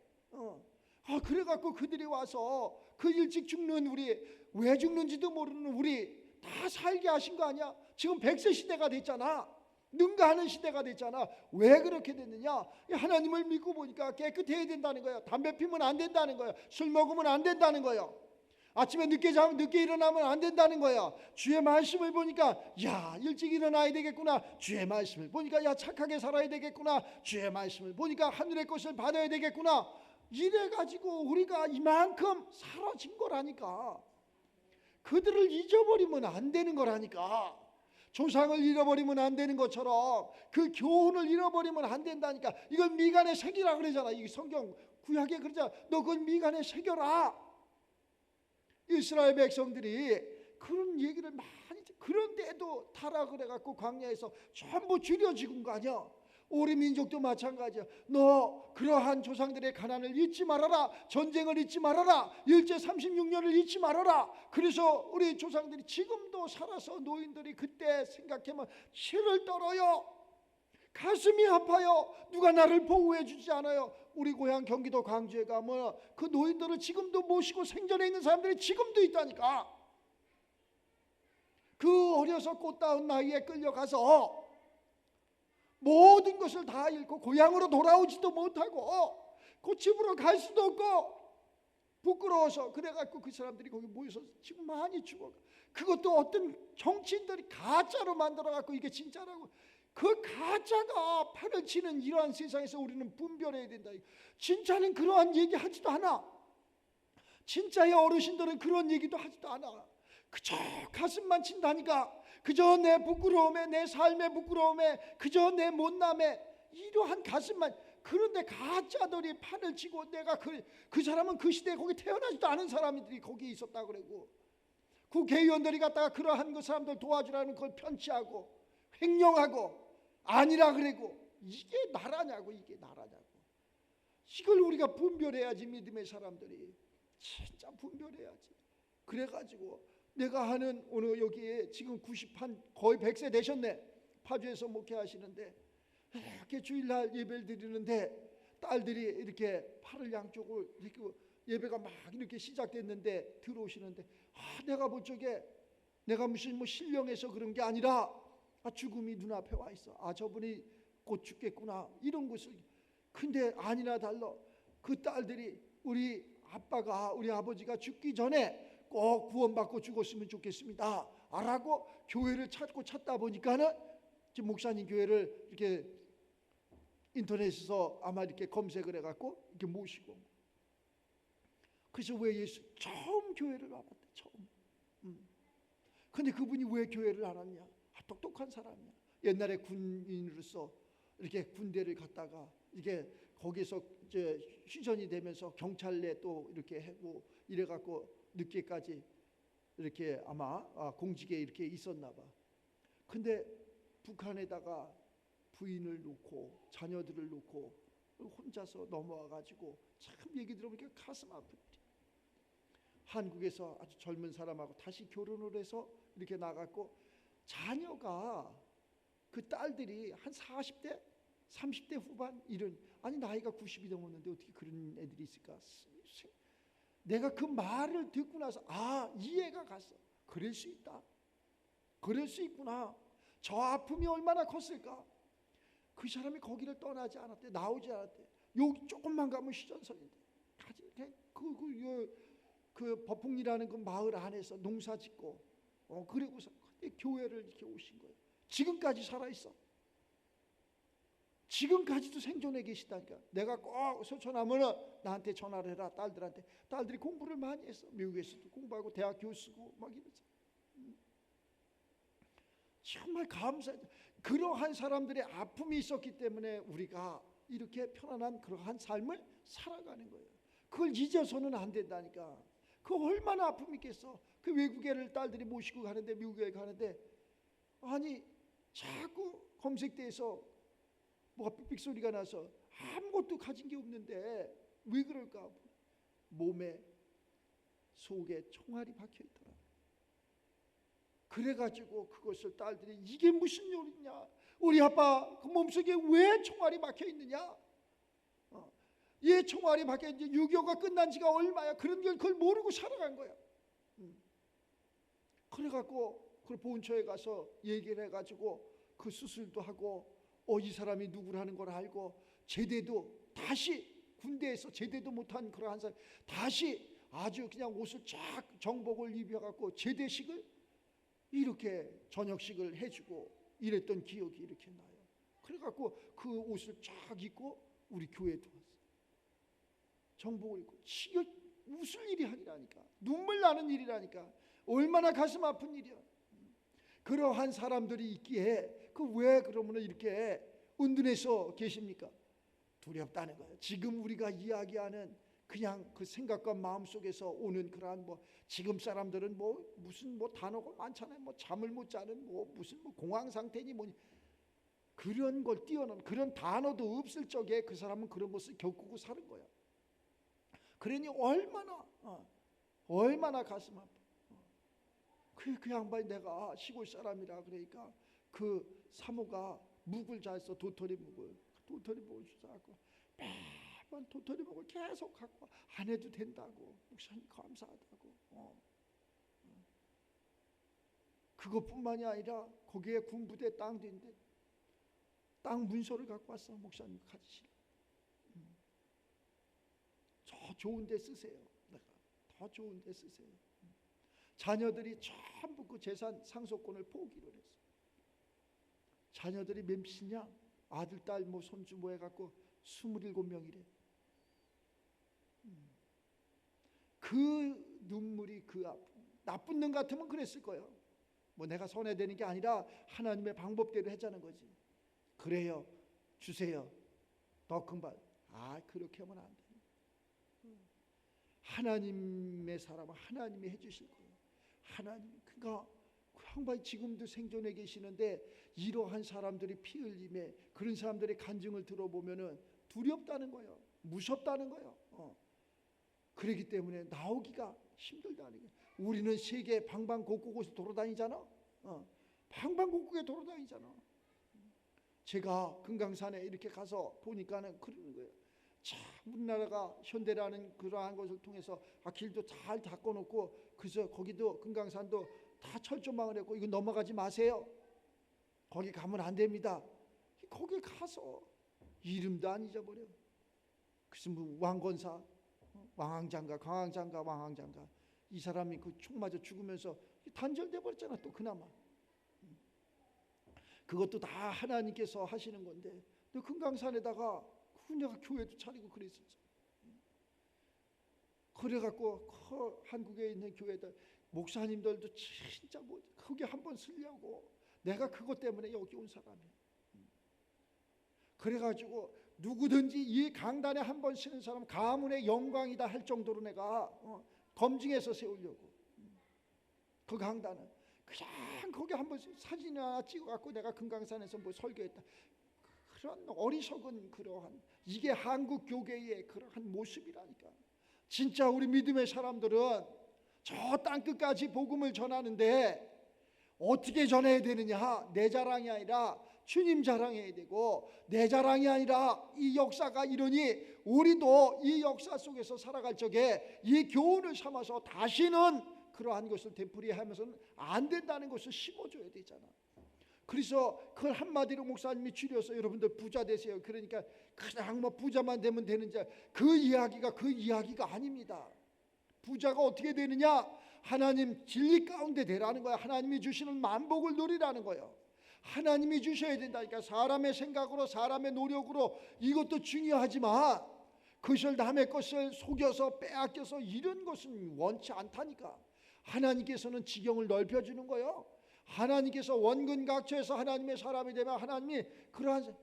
그래갖고 그들이 와서 그 일찍 죽는 우리, 왜 죽는지도 모르는 우리 다 살게 하신 거 아니야? 지금 100세 시대가 됐잖아. 능가하는 시대가 됐잖아. 왜 그렇게 됐느냐? 하나님을 믿고 보니까 깨끗해야 된다는 거예요. 담배 피면 안 된다는 거예요. 술 먹으면 안 된다는 거예요. 아침에 늦게 자면 늦게 일어나면 안 된다는 거야. 주의 말씀을 보니까 야, 일찍 일어나야 되겠구나. 주의 말씀을 보니까 야, 착하게 살아야 되겠구나. 주의 말씀을 보니까 하늘의 것을 받아야 되겠구나. 이래가지고 우리가 이만큼 사라진 거라니까. 그들을 잊어버리면 안 되는 거라니까. 조상을 잃어버리면 안 되는 것처럼 그 교훈을 잃어버리면 안 된다니까. 이걸 미간에 새기라 그러잖아. 이 성경 구약에 그러잖아. 너 그걸 미간에 새겨라. 이스라엘 백성들이 그런 얘기를 많이, 그런데도 타락을 해갖고 광야에서 전부 줄여 죽은 거 아니야. 우리 민족도 마찬가지야. 너 그러한 조상들의 가난을 잊지 말아라. 전쟁을 잊지 말아라. 일제 36년을 잊지 말아라. 그래서 우리 조상들이 지금도 살아서 노인들이 그때 생각하면 치를 떨어요. 가슴이 아파요. 누가 나를 보호해 주지 않아요. 우리 고향 경기도 광주에 가면 그 노인들을 지금도 모시고 생전에 있는 사람들이 지금도 있다니까. 그 어려서 꽃다운 나이에 끌려가서 모든 것을 다 잃고 고향으로 돌아오지도 못하고 그 집으로 갈 수도 없고 부끄러워서 그래갖고 그 사람들이 거기 모여서 지금 많이 죽어. 그것도 어떤 정치인들이 가짜로 만들어갖고 이게 진짜라고. 그 가짜가 판을 치는 이러한 세상에서 우리는 분별해야 된다. 진짜는 그러한 얘기 하지도 않아. 진짜의 어르신들은 그런 얘기도 하지도 않아. 그저 가슴만 친다니까. 그저 내 부끄러움에, 내 삶의 부끄러움에, 그저 내 못남에 이러한 가슴만. 그런데 가짜들이 판을 치고 내가 그 사람은 그 시대에 거기 태어나지도 않은 사람들이 거기에 있었다 그러고, 국회의원들이 갖다가 그러한 그 사람들 도와주라는 걸 편취하고 횡령하고 아니라 그러고, 이게 나라냐고. 이게 나라냐고. 이걸 우리가 분별해야지. 믿음의 사람들이 진짜 분별해야지. 그래가지고 내가 하는 오늘 여기에 지금 90한 거의 100세 되셨네. 파주에서 목회하시는데 이렇게 주일날 예배를 드리는데 딸들이 이렇게 팔을 양쪽을 이렇게 예배가 막 이렇게 시작됐는데 들어오시는데, 내가 본 적에 내가 무슨 뭐 신령해서 그런 게 아니라 죽음이 눈앞에 와 있어. 저분이 곧 죽겠구나 이런 것을. 근데 아니나 달라 그 딸들이 우리 아빠가, 우리 아버지가 죽기 전에 꼭 구원받고 죽었으면 좋겠습니다 라고 교회를 찾다 보니까는 지금 목사님 교회를 이렇게 인터넷에서 아마 이렇게 검색을 해갖고 이렇게 모시고, 그래서 왜 예수 처음 교회를 와봤대. 처음. 근데 그분이 왜 교회를 안 왔냐? 똑똑한 사람이야. 옛날에 군인으로서 이렇게 군대를 갔다가 이게 거기서 이제 휴전이 되면서 경찰에 또 이렇게 하고 이래갖고 늦게까지 이렇게 아마 공직에 이렇게 있었나 봐. 근데 북한에다가 부인을 놓고 자녀들을 놓고 혼자서 넘어와가지고 참 얘기 들어보니까 가슴 아픈 일이야. 한국에서 아주 젊은 사람하고 다시 결혼을 해서 이렇게 나갔고, 자녀가 그 딸들이 한 40대 30대 후반 이런, 아니 나이가 90이 넘었는데 어떻게 그런 애들이 있을까. 내가 그 말을 듣고 나서 이해가 갔어. 그럴 수 있다. 그럴 수 있구나. 저 아픔이 얼마나 컸을까. 그 사람이 거기를 떠나지 않았대. 나오지 않았대. 여기 조금만 가면 휴전선인데 그 버풍리라는 그 마을 안에서 농사 짓고 그리고서 교회를 이렇게 오신 거예요. 지금까지 살아있어. 지금까지도 생존해 계시다니까. 내가 꼭 소천하면은 나한테 전화를 해라. 딸들한테. 딸들이 공부를 많이 했어. 미국에서도 공부하고 대학 교수고 막 이러지. 정말 감사하죠. 그러한 사람들의 아픔이 있었기 때문에 우리가 이렇게 편안한 그러한 삶을 살아가는 거예요. 그걸 잊어서는 안 된다니까. 그 얼마나 아픔이 있겠어. 그 외국에를 딸들이 모시고 가는데, 미국에 가는데 아니 자꾸 검색대에서 뭐가 삑삑 소리가 나서 아무것도 가진 게 없는데 왜 그럴까. 몸에 속에 총알이 박혀 있더라. 그래가지고 그것을 딸들이 이게 무슨 요리냐, 우리 아빠 그 몸속에 왜 총알이 박혀 있느냐, 얘 총알이 박혀 이제 6.25가 끝난 지가 얼마야. 그런 걸 그걸 모르고 살아간 거야. 그래갖고 그 보훈처에 가서 얘기를 해가지고 그 수술도 하고 이 사람이 누구라는 걸 알고, 제대도 다시 군대에서 제대도 못한 그러한 사람 다시 아주 그냥 옷을 쫙 정복을 입혀갖고 제대식을 이렇게 저녁식을 해주고 이랬던 기억이 이렇게 나요. 그래갖고 그 옷을 쫙 입고 우리 교회에 들어왔어. 정복을 입고. 이거 웃을 일이 아니라니까. 눈물 나는 일이라니까. 얼마나 가슴 아픈 일이야. 그러한 사람들이 있기에 왜 그러면 이렇게 은둔해서 계십니까? 두렵다는 거예요. 지금 우리가 이야기하는 그냥 그 생각과 마음 속에서 오는 그러한 지금 사람들은 무슨 단어가 많잖아요. 잠을 못 자는 무슨 공황 상태니 뭐니 그런 걸 뛰어넘는 그런 단어도 없을 적에 그 사람은 그런 것을 겪고 사는 거야. 그러니 얼마나 가슴 아파. 그 양반이 내가 시골 사람이라 그러니까 그 사모가 묵을 잘 써. 도토리 묵을 주사하고 매번 도토리 묵을 계속 갖고 안 해도 된다고. 목사님 감사하다고. 그것뿐만이 아니라 거기에 군부대 땅도 있는데 땅 문서를 갖고 왔어. 목사님 가지시라. 저 좋은 데 쓰세요. 내가 더 좋은 데 쓰세요. 자녀들이 전부 그 재산 상속권을 포기를 했어. 자녀들이 몇이냐? 아들, 딸, 뭐 손주 뭐 해갖고 27명이래. 그 눈물이 그 아픔. 나쁜 놈 같으면 그랬을 거예요. 뭐 내가 손해되는 게 아니라 하나님의 방법대로 했자는 거지. 그래요. 주세요. 더 큰 발. 그렇게 하면 안 돼. 하나님의 사람은 하나님이 해주실 거예요. 하나님. 그러니까 형님 지금도 생존해 계시는데 이러한 사람들이 피 흘림에 그런 사람들의 간증을 들어보면은 두렵다는 거예요. 무섭다는 거예요. 그렇기 때문에 나오기가 힘들다는 거예요. 우리는 세계 방방곡곡에서 돌아다니잖아. 방방곡곡에 돌아다니잖아. 제가 금강산에 이렇게 가서 보니까는 그러는 거예요. 참 우리나라가 현대라는 그러한 것을 통해서 길도 잘 닦아놓고 그래서 거기도 금강산도 다 철조망을 했고 이거 넘어가지 마세요. 거기 가면 안 됩니다. 거기 가서 이름도 안 잊어버려. 그래서 뭐 왕건사, 왕항장가, 광항장가, 왕항장가 이 사람이 그 총 맞아 죽으면서 단절돼 버렸잖아. 또 그나마 그것도 다 하나님께서 하시는 건데 금강산에다가 내가 교회도 차리고 그랬었죠. 그래갖고 한국에 있는 교회들 목사님들도 진짜 뭐 거기 한번 쓰려고 내가 그것 때문에 여기 온 사람이에요. 그래가지고 누구든지 이 강단에 한번 쓰는 사람 가문의 영광이다 할 정도로 내가 검증해서 세우려고. 그 강단은 그냥 거기 한번 사진 하나 찍어갖고 내가 금강산에서 뭐 설교했다. 그런 어리석은 그러한 이게 한국 교계의 그러한 모습이라니까. 진짜 우리 믿음의 사람들은 저 땅끝까지 복음을 전하는데 어떻게 전해야 되느냐? 내 자랑이 아니라 주님 자랑해야 되고 내 자랑이 아니라 이 역사가 이러니 우리도 이 역사 속에서 살아갈 적에 이 교훈을 삼아서 다시는 그러한 것을 되풀이하면서는 안 된다는 것을 심어줘야 되잖아. 그래서 그걸 한마디로 목사님이 줄여서 여러분들 부자 되세요. 그러니까 그냥 뭐 부자만 되면 되는지 그 이야기가 아닙니다. 부자가 어떻게 되느냐? 하나님 진리 가운데 되라는 거야. 하나님이 주시는 만복을 누리라는 거예요. 하나님이 주셔야 된다니까. 사람의 생각으로 사람의 노력으로 이것도 중요하지만 그것을 남의 것을 속여서 빼앗겨서 이런 것은 원치 않다니까. 하나님께서는 지경을 넓혀주는 거예요. 하나님께서 원근각처에서 하나님의 사람이 되면 하나님이 그러한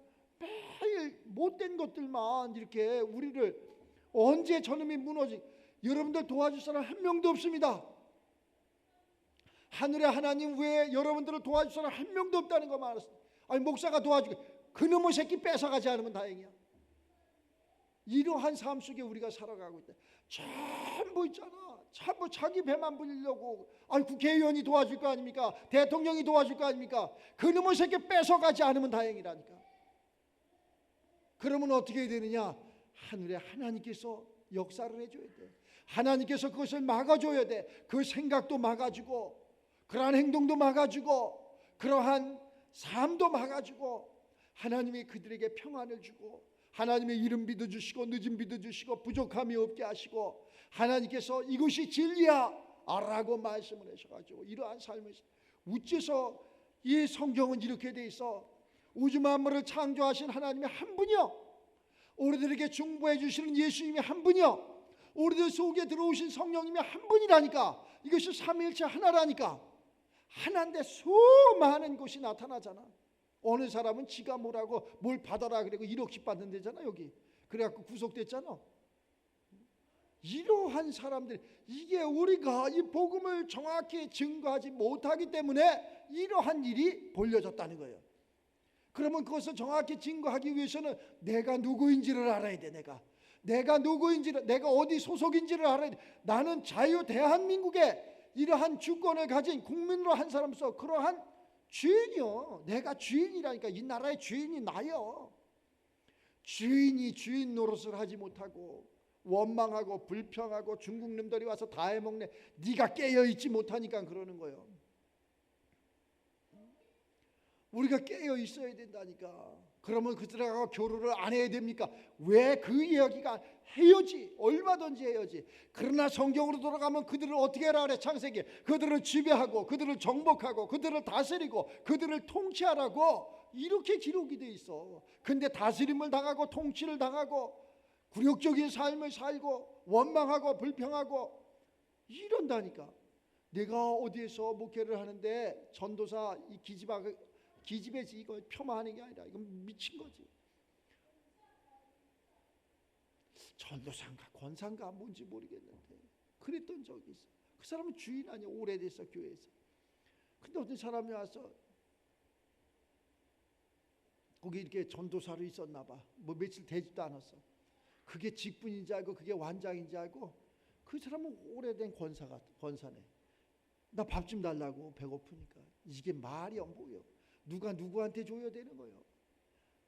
매일 못된 것들만 이렇게 우리를 언제 저놈이 무너지 여러분들 도와줄 사람 한 명도 없습니다. 하늘의 하나님 외에 여러분들을 도와줄 사람 한 명도 없다는 거 말했어요. 아니 목사가 도와주고 그놈의 새끼 뺏어가지 않으면 다행이야. 이러한 삶 속에 우리가 살아가고 있다. 전부 있잖아. 전부 자기 배만 불리려고. 아니 국회의원이 도와줄 거 아닙니까? 대통령이 도와줄 거 아닙니까? 그놈의 새끼 뺏어가지 않으면 다행이라니까. 그러면 어떻게 해야 되느냐? 하늘의 하나님께서 역사를 해줘야 돼. 하나님께서 그것을 막아줘야 돼. 그 생각도 막아주고 그러한 행동도 막아주고 그러한 삶도 막아주고 하나님이 그들에게 평안을 주고 하나님의 이른 비도 주시고 늦은 비도 주시고 부족함이 없게 하시고 하나님께서 이것이 진리야 라고 말씀을 하셔가지고 이러한 삶을 어째서 이 성경은 이렇게 돼 있어. 우주 만물을 창조하신 하나님이 한 분이요, 우리들에게 중보해 주시는 예수님이 한 분이요, 우리들 속에 들어오신 성령님이 한 분이라니까. 이것이 삼위일체 하나라니까. 하나인데 수많은 것이 나타나잖아. 어느 사람은 지가 뭐라고 뭘 받아라 그리고 1억씩 받는 데잖아 여기. 그래갖고 구속됐잖아. 이러한 사람들, 이게 우리가 이 복음을 정확히 증거하지 못하기 때문에 이러한 일이 벌려졌다는 거예요. 그러면 그것을 정확히 증거하기 위해서는 내가 누구인지를 알아야 돼. 내가 누구인지를, 내가 어디 소속인지를 알아야 돼. 나는 자유 대한민국의 이러한 주권을 가진 국민으로 한 사람으로서 그러한 주인이요. 내가 주인이라니까. 이 나라의 주인이 나요. 주인이 주인 노릇을 하지 못하고 원망하고 불평하고 중국 놈들이 와서 다 해먹네. 네가 깨어있지 못하니까 그러는 거예요. 우리가 깨어 있어야 된다니까. 그러면 그들하고 교류를 안 해야 됩니까? 왜 그 이야기가 해야지. 얼마든지 해야지. 그러나 성경으로 돌아가면 그들을 어떻게 하라 그래? 창세기. 그들을 지배하고 그들을 정복하고 그들을 다스리고 그들을 통치하라고 이렇게 기록이 돼 있어. 근데 다스림을 당하고 통치를 당하고 굴욕적인 삶을 살고 원망하고 불평하고 이런다니까. 내가 어디에서 목회를 하는데 전도사 이 기집애지. 이거 폄하하는 게 아니라 이건 미친 거지. 전도사인가 권사인가 뭔지 모르겠는데 그랬던 적이 있어. 그 사람은 주인 아니야. 오래됐어 교회에서. 근데 어떤 사람이 와서 거기 이렇게 전도사로 있었나 봐. 뭐 며칠 되지도 않았어. 그게 직분인지 알고 그게 완장인지 알고 그 사람은 오래된 권사네. 나 밥 좀 달라고 배고프니까. 이게 말이 안 보여. 누가 누구한테 줘야 되는 거예요.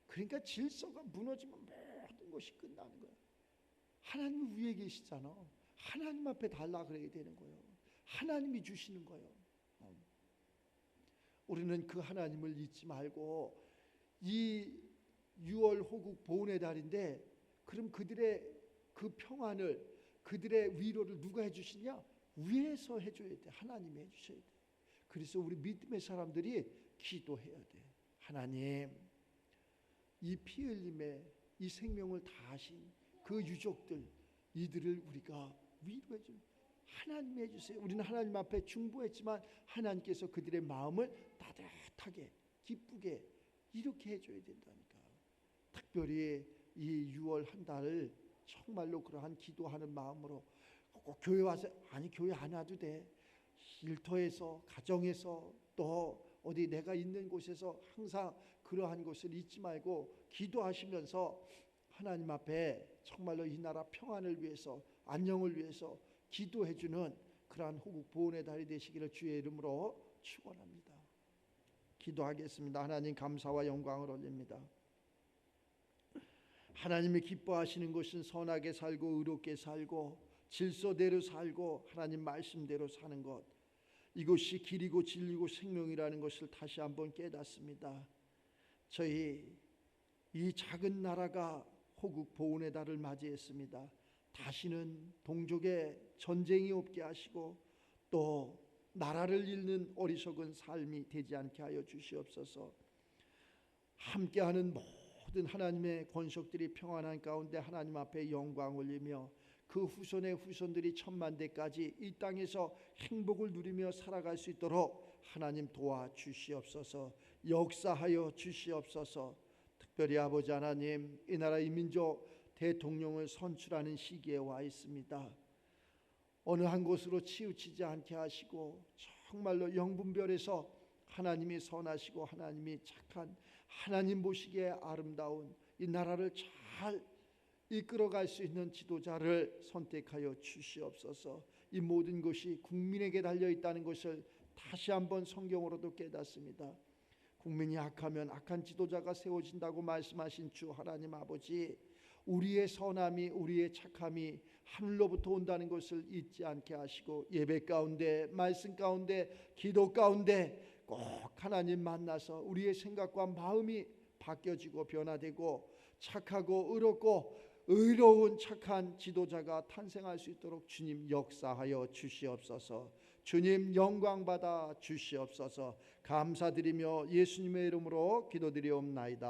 그러니까 질서가 무너지면 모든 것이 끝나는 거예요. 하나님 위에 계시잖아. 하나님 앞에 달라 그래야 되는 거예요. 하나님이 주시는 거예요. 우리는 그 하나님을 잊지 말고 이 6월 호국 보훈의 달인데 그럼 그들의 그 평안을 그들의 위로를 누가 해주시냐? 위에서 해줘야 돼. 하나님이 해주셔야 돼. 그래서 우리 믿음의 사람들이 기도해야 돼. 하나님, 이 피 흘림에 이 생명을 다하신 그 유족들 이들을 우리가 위로해 주. 하나님이 해주세요. 우리는 하나님 앞에 중보했지만 하나님께서 그들의 마음을 따뜻하게 기쁘게 이렇게 해줘야 된다니까. 특별히 이 6월 한 달을 정말로 그러한 기도하는 마음으로 꼭 교회 와서 아니 교회 안 와도 돼. 일터에서 가정에서 또 어디 내가 있는 곳에서 항상 그러한 것을 잊지 말고 기도하시면서 하나님 앞에 정말로 이 나라 평안을 위해서 안녕을 위해서 기도해주는 그러한 호국 보훈의 달이 되시기를 주의 이름으로 축원합니다. 기도하겠습니다. 하나님 감사와 영광을 올립니다. 하나님이 기뻐하시는 것은 선하게 살고 의롭게 살고 질서대로 살고 하나님 말씀대로 사는 것, 이것이 길이고 진리고 생명이라는 것을 다시 한번 깨닫습니다. 저희 이 작은 나라가 호국 보훈의 달을 맞이했습니다. 다시는 동족의 전쟁이 없게 하시고 또 나라를 잃는 어리석은 삶이 되지 않게 하여 주시옵소서. 함께하는 모든 하나님의 권속들이 평안한 가운데 하나님 앞에 영광 올리며 그 후손의 후손들이 천만대까지 이 땅에서 행복을 누리며 살아갈 수 있도록 하나님 도와주시옵소서. 역사하여 주시옵소서. 특별히 아버지 하나님, 이 나라 이 민족 대통령을 선출하는 시기에 와 있습니다. 어느 한 곳으로 치우치지 않게 하시고 정말로 영분별해서 하나님이 선하시고 하나님이 착한, 하나님 보시기에 아름다운 이 나라를 잘 이끌어갈 수 있는 지도자를 선택하여 주시옵소서. 이 모든 것이 국민에게 달려있다는 것을 다시 한번 성경으로도 깨닫습니다. 국민이 악하면 악한 지도자가 세워진다고 말씀하신 주 하나님 아버지, 우리의 선함이 우리의 착함이 하늘로부터 온다는 것을 잊지 않게 하시고 예배 가운데 말씀 가운데 기도 가운데 꼭 하나님 만나서 우리의 생각과 마음이 바뀌어지고 변화되고 착하고 의롭고 의로운 착한 지도자가 탄생할 수 있도록 주님 역사하여 주시옵소서. 주님 영광 받아 주시옵소서. 감사드리며 예수님의 이름으로 기도드리옵나이다.